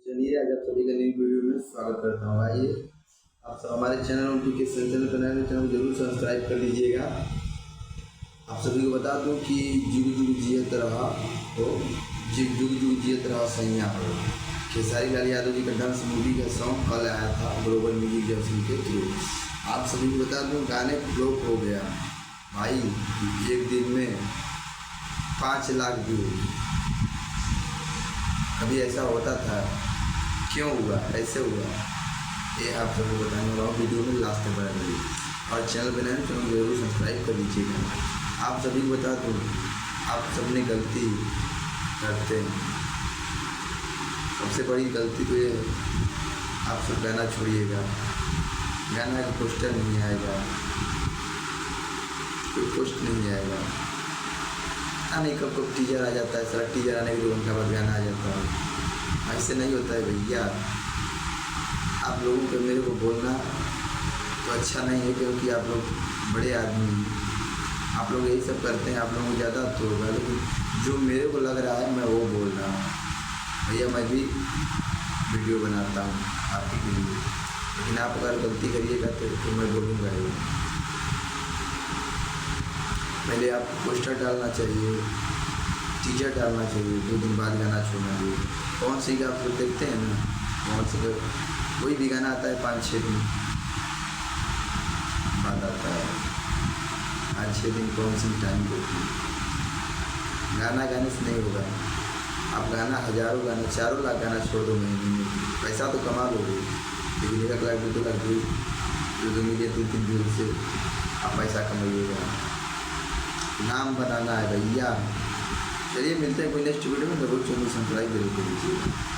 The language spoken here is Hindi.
चलिए आज आप सभी का नई वीडियो में स्वागत करता हूँ। आइए आप सब हमारे चैनल नोटिफिकेशन चैनल पर नए चैनल जरूर सब्सक्राइब कर लीजिएगा। आप सभी को बता दूं कि जुग जुग जियत रहा हो, जुग जुग जियत रहा सैया हो। खेसारी लाल यादव जी का डांस मूवी का सॉन्ग कल आया था ग्लोबल म्यूजिक जंक्शन के थ्रू। आप सभी को बता दूं गाने फ्लॉप हो गया भाई, एक दिन में 5 लाख व्यू। कभी ऐसा होता था, क्यों हुआ, ऐसे हुआ, ये आप सबको बताने वाला हूँ वीडियो में लास्ट तक बना लीजिए और चैनल बनाए चैनल जरूर सब्सक्राइब कर लीजिएगा। आप सभी को बता दूँ, आप सबने गलती करते हैं। सबसे बड़ी गलती तो ये है, आप सब गाना छोड़िएगा। गाना का पोस्टर नहीं आएगा, कोई पोस्ट नहीं आएगा, नहीं कब कब टीजर आ जाता है, सारा टीजर आने के 2 घंटा बाद गाना आ जाता है। ऐसे नहीं होता है भैया। आप लोगों को मेरे को बोलना तो अच्छा नहीं है, क्योंकि आप लोग बड़े आदमी हैं, आप लोग यही सब करते हैं, आप लोगों को ज़्यादा तो होगा, लेकिन जो मेरे को लग रहा है मैं वो बोल रहा हूँ। भैया मैं भी वीडियो बनाता हूँ आपके लिए, लेकिन आप अगर गलती करिएगा तो मैं बोलूँगा ही। पहले आपको पोस्टर डालना चाहिए, टीजर डालना चाहिए, 2 दिन बाद गाना छोड़ना चाहिए। कौन सी का आप लोग देखते हैं ना, कौन सी का कोई भी गाना आता है 5-6 दिन बाद आता है। 5-6 दिन कौन सी टाइम देती है, गाना गाने से नहीं होगा। आप गाना हज़ारों गाना 4 लाख गाना छोड़ दो महीने में, पैसा तो कमा लोगे, लेकिन 1 lakh 2 lakh views, 2 million 3 views से आप पैसा कमाइएगा। नाम बनाना है भैया। चलिए मिलते हैं कोई नेक्स्ट वीडियो में, जरूर चैनल सब्सक्राइब जरूर कर लीजिएगा।